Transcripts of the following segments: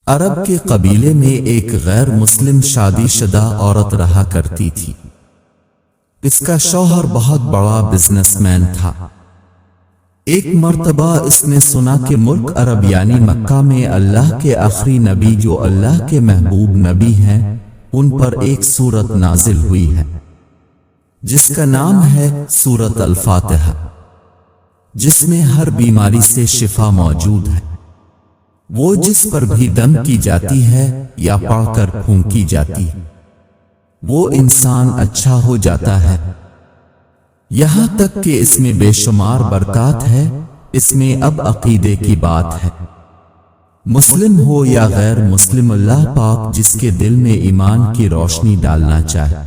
عرب کے قبیلے میں ایک غیر مسلم شادی شدہ عورت رہا کرتی تھی۔ اس کا شوہر بہت بڑا بزنس مین تھا۔ ایک مرتبہ اس نے سنا کہ ملک عرب یعنی مکہ میں اللہ کے آخری نبی جو اللہ کے محبوب نبی ہیں ان پر ایک سورت نازل ہوئی ہے جس کا نام ہے سورت الفاتحہ، جس میں ہر بیماری سے شفا موجود ہے۔ وہ جس پر بھی دم کی جاتی ہے یا پڑھ کر پھونکی جاتی ہے وہ انسان اچھا ہو جاتا ہے۔ یہاں تک کہ اس میں بے شمار برکات ہے۔ اس میں اب عقیدے کی بات ہے، مسلم ہو یا غیر مسلم، اللہ پاک جس کے دل میں ایمان کی روشنی ڈالنا چاہے۔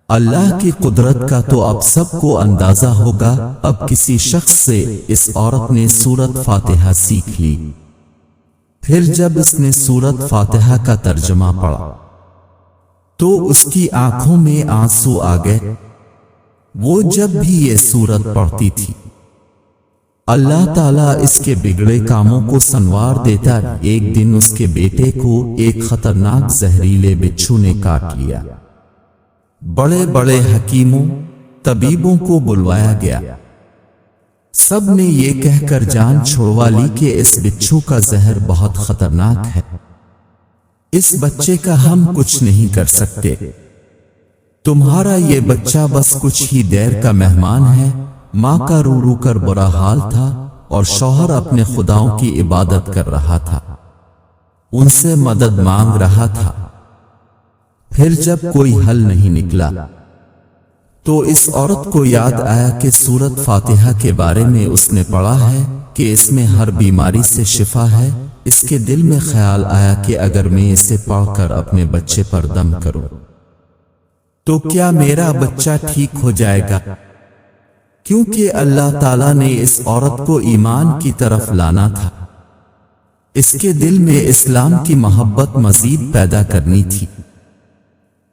اللہ کی قدرت کا تو اب سب کو اندازہ ہوگا۔ اب کسی شخص سے اس عورت نے سورت فاتحہ سیکھ لی۔ پھر جب اس نے سورت فاتحہ کا ترجمہ پڑھا تو اس کی آنکھوں میں آنسو آ گئے۔ وہ جب بھی یہ سورت پڑھتی تھی اللہ تعالیٰ اس کے بگڑے کاموں کو سنوار دیتا۔ ایک دن اس کے بیٹے کو ایک خطرناک زہریلے بچھو نے کاٹ لیا۔ بڑے بڑے حکیموں طبیبوں کو بلوایا گیا، سب نے یہ کہہ کر جان چھڑوا لی کہ اس بچھو کا زہر بہت خطرناک ہے، اس بچے کا ہم کچھ نہیں کر سکتے، تمہارا یہ بچہ بس کچھ ہی دیر کا مہمان ہے۔ ماں کا رو رو کر برا حال تھا اور شوہر اپنے خداؤں کی عبادت کر رہا تھا، ان سے مدد مانگ رہا تھا۔ پھر جب کوئی حل نہیں نکلا تو اس عورت کو یاد آیا کہ سورت فاتحہ کے بارے میں اس نے پڑھا ہے کہ اس میں ہر بیماری سے شفا ہے۔ اس کے دل میں خیال آیا کہ اگر میں اسے پڑھ کر اپنے بچے پر دم کروں تو کیا میرا بچہ ٹھیک ہو جائے گا؟ کیونکہ اللہ تعالیٰ نے اس عورت کو ایمان کی طرف لانا تھا، اس کے دل میں اسلام کی محبت مزید پیدا کرنی تھی،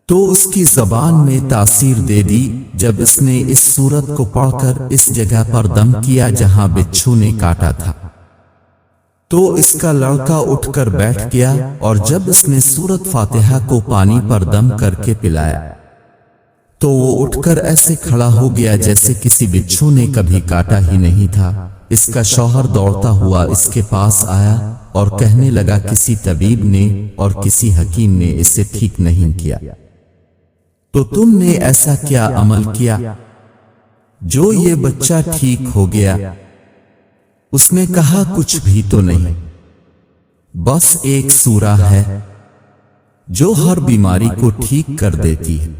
تو اس کی زبان میں تاثیر دے دی۔ جب اس نے اس سورت کو پڑھ کر اس جگہ پر دم کیا جہاں بچھو نے کاٹا تھا تو اس کا لڑکا اٹھ کر بیٹھ گیا، اور جب اس نے سورت فاتحہ کو پانی پر دم کر کے پلایا تو وہ اٹھ کر ایسے کھڑا ہو گیا جیسے کسی بچھو نے کبھی کاٹا ہی نہیں تھا۔ اس کا شوہر دوڑتا ہوا اس کے پاس آیا اور کہنے لگا کسی طبیب نے اور کسی حکیم نے اسے ٹھیک نہیں کیا، تو تم نے ایسا کیا عمل کیا جو یہ بچہ ٹھیک ہو گیا؟ اس نے کہا کچھ بھی تو نہیں، بس ایک سورہ ہے جو ہر بیماری کو ٹھیک کر دیتی ہے،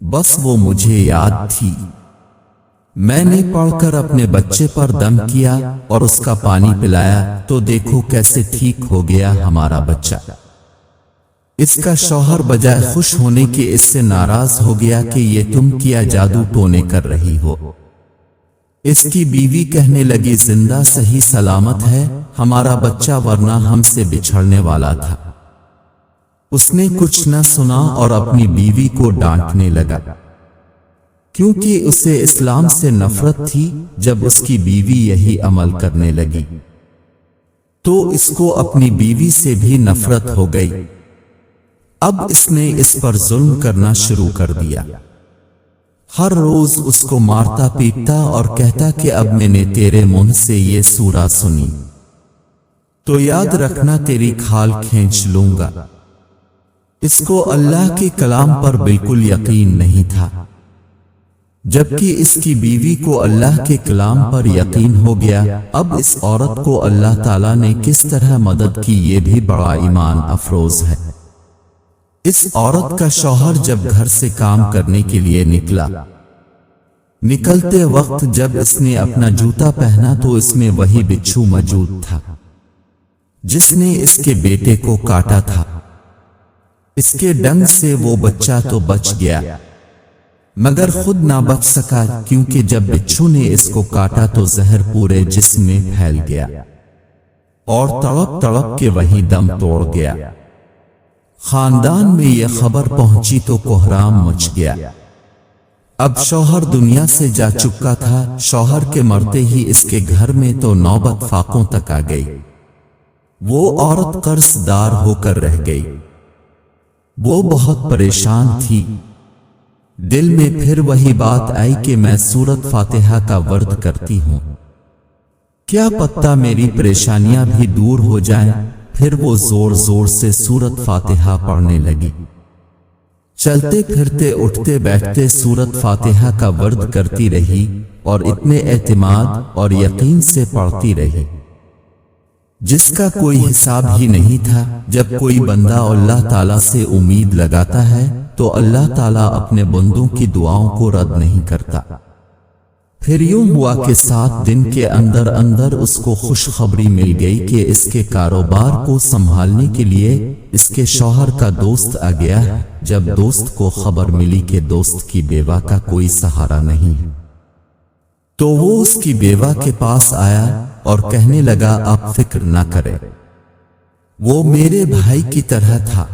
بس وہ مجھے یاد تھی، میں نے پڑھ کر اپنے بچے پر دم کیا اور اس کا پانی پلایا تو دیکھو کیسے ٹھیک ہو گیا ہمارا بچہ۔ اس کا شوہر بجائے خوش ہونے کے اس سے ناراض ہو گیا کہ یہ تم کیا جادو ٹونے کر رہی ہو۔ اس کی بیوی کہنے لگی زندہ صحیح سلامت ہے ہمارا بچہ، ورنہ ہم سے بچھڑنے والا تھا۔ اس نے کچھ نہ سنا اور اپنی بیوی کو ڈانٹنے لگا کیونکہ اسے اسلام سے نفرت تھی۔ جب اس کی بیوی یہی عمل کرنے لگی تو اس کو اپنی بیوی سے بھی نفرت ہو گئی۔ اب اس نے اس پر ظلم کرنا شروع کر دیا، ہر روز اس کو مارتا پیٹتا اور کہتا کہ اب میں نے تیرے منہ سے یہ سورہ سنی تو یاد رکھنا تیری کھال کھینچ لوں گا۔ اس کو اللہ کے کلام پر بالکل یقین نہیں تھا، جبکہ اس کی بیوی کو اللہ کے کلام پر یقین ہو گیا۔ اب اس عورت کو اللہ تعالیٰ نے کس طرح مدد کی یہ بھی بڑا ایمان افروز ہے۔ اس عورت کا شوہر جب گھر سے کام کرنے کے لیے نکلا، نکلتے وقت جب اس نے اپنا جوتا پہنا تو اس میں وہی بچھو موجود تھا جس نے اس کے بیٹے کو کاٹا تھا۔ اس کے ڈنگ سے وہ بچہ تو بچ گیا مگر خود نہ بچ سکا، کیونکہ جب بچھو نے اس کو کاٹا تو زہر پورے جسم میں پھیل گیا اور تڑپ تڑپ کے وہی دم توڑ گیا۔ خاندان میں یہ خبر پہنچی تو کوہرام مچ گیا۔ اب شوہر دنیا سے جا چکا تھا۔ شوہر کے مرتے ہی اس کے گھر میں تو نوبت فاقوں تک آ گئی۔ وہ عورت قرضدار ہو کر رہ گئی۔ وہ بہت پریشان تھی۔ دل میں پھر وہی بات آئی کہ میں سورت فاتحہ کا ورد کرتی ہوں، کیا پتہ میری پریشانیاں بھی دور ہو جائیں۔ پھر وہ زور زور سے سورت فاتحہ پڑھنے لگی۔ چلتے پھرتے اٹھتے بیٹھتے سورت فاتحہ کا ورد کرتی رہی اور اتنے اعتماد اور یقین سے پڑھتی رہی جس کا کوئی حساب ہی نہیں تھا۔ جب کوئی بندہ اللہ تعالیٰ سے امید لگاتا ہے تو اللہ تعالیٰ اپنے بندوں کی دعاؤں کو رد نہیں کرتا۔ پھر یوں ہوا کہ 7 دن کے اندر اندر اس کو خوشخبری مل گئی کہ اس کے کاروبار کو سنبھالنے کے لیے اس کے شوہر کا دوست آ گیا ہے۔ جب دوست کو خبر ملی کہ دوست کی بیوہ کا کوئی سہارا نہیں تو وہ اس کی بیوہ کے پاس آیا اور کہنے لگا آپ فکر نہ کریں، وہ میرے بھائی کی طرح تھا،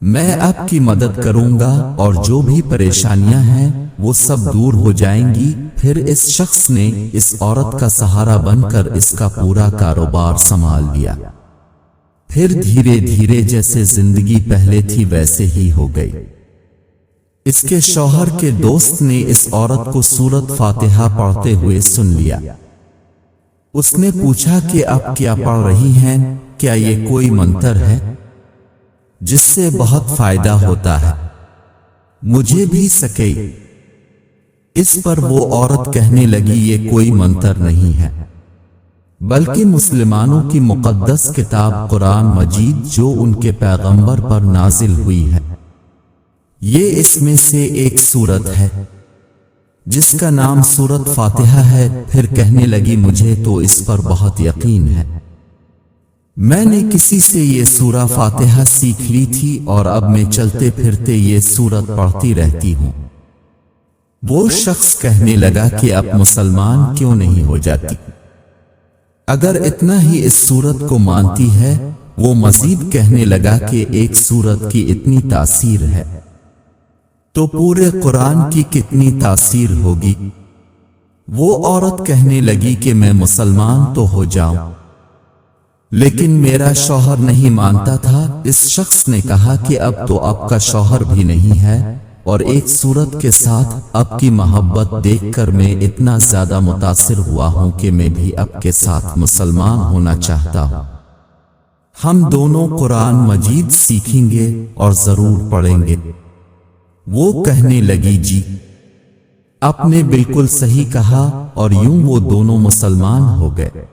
میں آپ کی مدد کروں گا اور جو بھی پریشانیاں ہیں وہ سب دور ہو جائیں گی۔ پھر اس شخص نے اس عورت کا سہارا بن کر اس کا پورا کاروبار سنبھال لیا۔ پھر دھیرے دھیرے جیسے زندگی پہلے تھی ویسے ہی ہو گئی۔ اس کے شوہر کے دوست نے اس عورت کو سورت فاتحہ پڑھتے ہوئے سن لیا۔ اس نے پوچھا کہ آپ کیا پڑھ رہی ہیں، کیا یہ کوئی منتر ہے جس سے بہت فائدہ ہوتا ہے؟ مجھے بھی سکئی۔ اس پر وہ عورت کہنے لگی یہ کوئی منتر نہیں ہے بلکہ مسلمانوں کی مقدس کتاب قرآن مجید جو ان کے پیغمبر پر نازل ہوئی ہے، یہ اس میں سے ایک سورت ہے جس کا نام سورت فاتحہ ہے۔ پھر کہنے لگی مجھے تو اس پر بہت یقین ہے، میں نے کسی سے یہ سورہ فاتحہ سیکھ لی تھی اور اب میں چلتے پھرتے یہ سورت پڑھتی رہتی ہوں۔ وہ شخص کہنے لگا کہ اب مسلمان کیوں نہیں ہو جاتی؟ اگر اتنا ہی اس سورت کو مانتی ہے۔ وہ مزید کہنے لگا کہ ایک سورت کی اتنی تاثیر ہے تو پورے قرآن کی کتنی تاثیر ہوگی؟ وہ عورت کہنے لگی کہ میں مسلمان تو ہو جاؤں لیکن میرا شوہر نہیں مانتا تھا۔ اس شخص نے کہا کہ اب تو آپ کا شوہر بھی نہیں ہے اور ایک سورت کے ساتھ آپ کی محبت دیکھ کر میں اتنا زیادہ متاثر ہوا ہوں کہ میں بھی آپ کے ساتھ مسلمان ہونا چاہتا ہوں، ہم دونوں قرآن مجید سیکھیں گے اور ضرور پڑھیں گے۔ وہ کہنے لگی جی آپ نے بالکل صحیح کہا، اور یوں وہ دونوں مسلمان ہو گئے۔